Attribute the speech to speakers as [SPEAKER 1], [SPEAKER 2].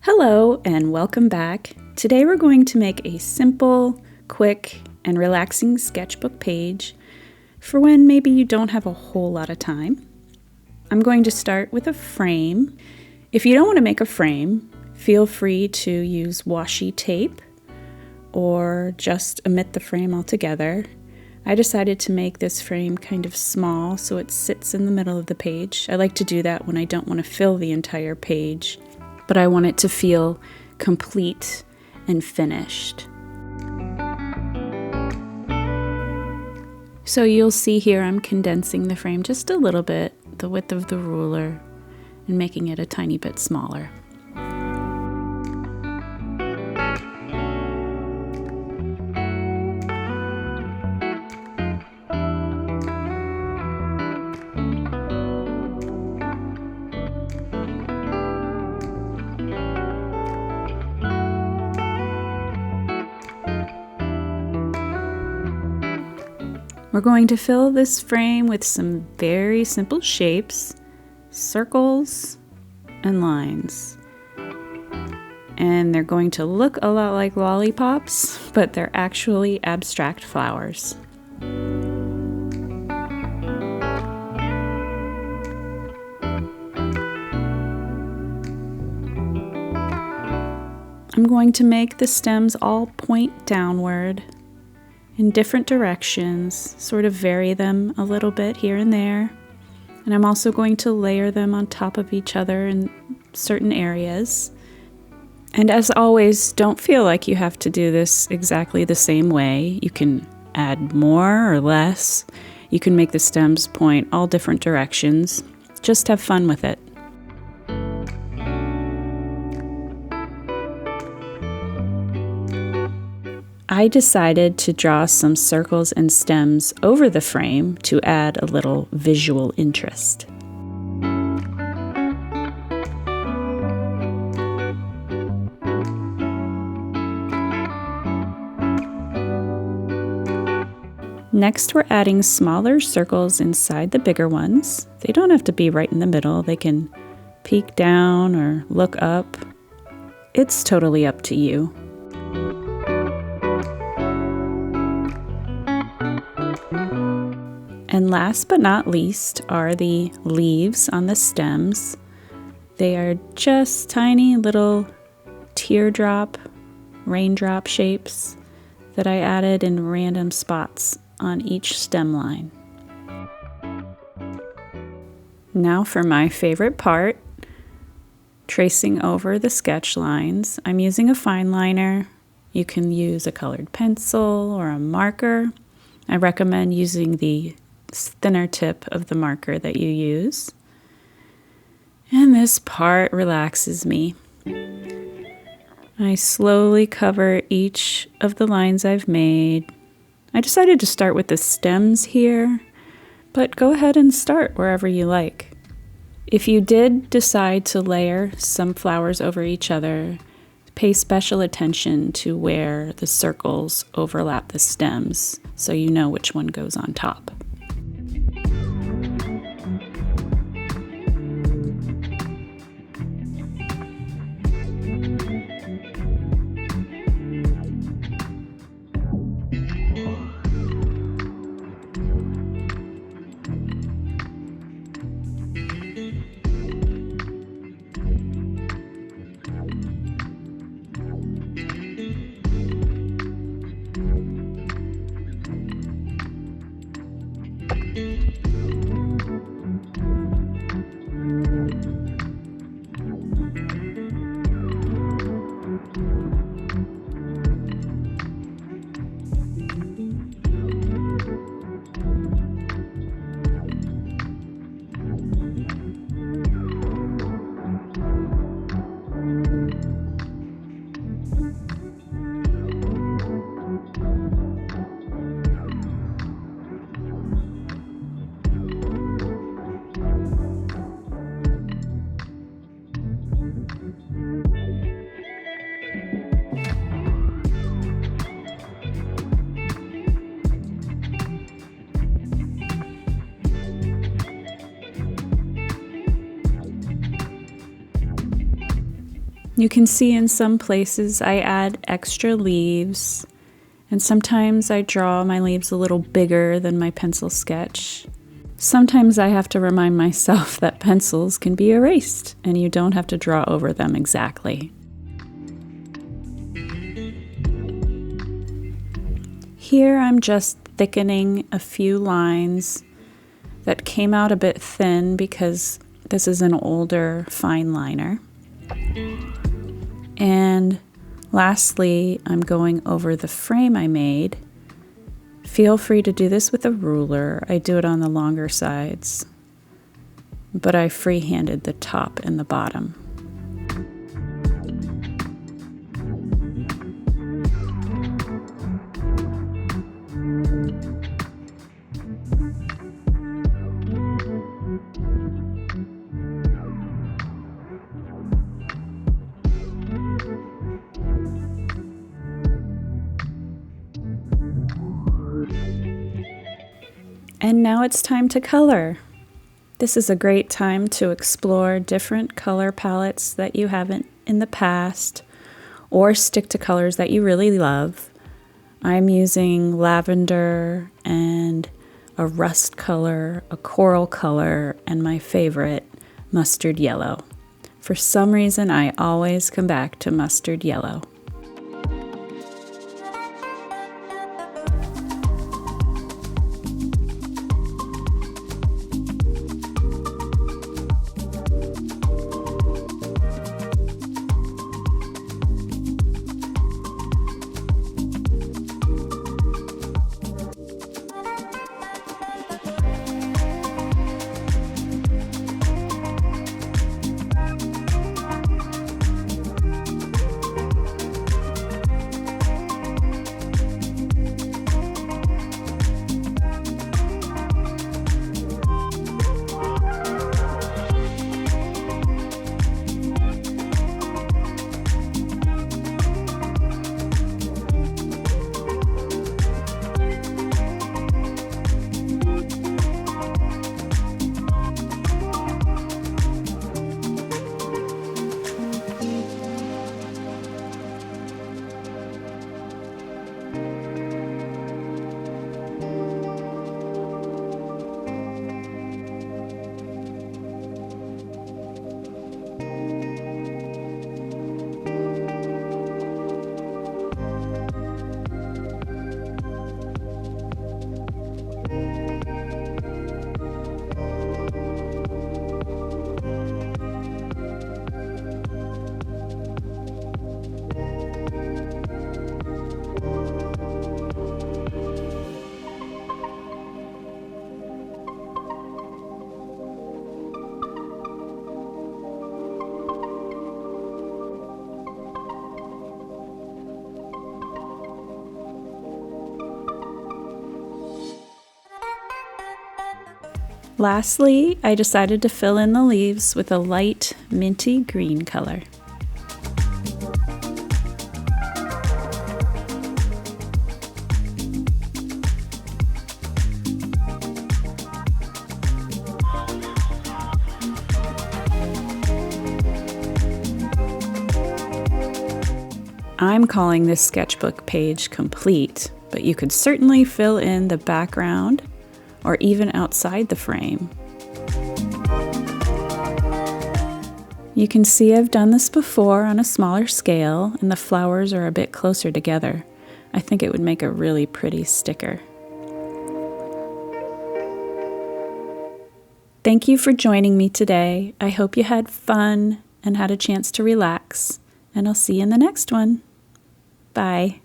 [SPEAKER 1] Hello and welcome back. Today we're going to make a simple, quick, and relaxing sketchbook page for when maybe you don't have a whole lot of time. I'm going to start with a frame. If you don't want to make a frame, feel free to use washi tape or just omit the frame altogether. I decided to make this frame kind of small so it sits in the middle of the page. I like to do that when I don't want to fill the entire page, but I want it to feel complete and finished. So you'll see here I'm condensing the frame just a little bit, the width of the ruler, and making it a tiny bit smaller. We're going to fill this frame with some very simple shapes, circles and lines. And they're going to look a lot like lollipops, but they're actually abstract flowers. I'm going to make the stems all point downward in different directions, sort of vary them a little bit here and there. And I'm also going to layer them on top of each other in certain areas. And as always, don't feel like you have to do this exactly the same way. You can add more or less. You can make the stems point all different directions. Just have fun with it. I decided to draw some circles and stems over the frame to add a little visual interest. Next, we're adding smaller circles inside the bigger ones. They don't have to be right in the middle. They can peek down or look up. It's totally up to you. And last but not least are the leaves on the stems. They are just tiny little teardrop, raindrop shapes that I added in random spots on each stem line. Now for my favorite part, tracing over the sketch lines. I'm using a fine liner. You can use a colored pencil or a marker. I recommend using the thinner tip of the marker that you use. And this part relaxes me. I slowly cover each of the lines I've made. I decided to start with the stems here, but go ahead and start wherever you like. If you did decide to layer some flowers over each other, pay special attention to where the circles overlap the stems so you know which one goes on top. You can see in some places I add extra leaves, and sometimes I draw my leaves a little bigger than my pencil sketch. Sometimes I have to remind myself that pencils can be erased and you don't have to draw over them exactly. Here I'm just thickening a few lines that came out a bit thin because this is an older fine liner. And lastly, I'm going over the frame I made. Feel free to do this with a ruler. I do it on the longer sides, but I freehanded the top and the bottom. And now it's time to color. This is a great time to explore different color palettes that you haven't in the past, or stick to colors that you really love. I'm using lavender and a rust color, a coral color, and my favorite, mustard yellow. For some reason, I always come back to mustard yellow. Lastly, I decided to fill in the leaves with a light minty green color. I'm calling this sketchbook page complete, but you could certainly fill in the background or even outside the frame. You can see I've done this before on a smaller scale, and the flowers are a bit closer together. I think it would make a really pretty sticker. Thank you for joining me today. I hope you had fun and had a chance to relax, and I'll see you in the next one. Bye.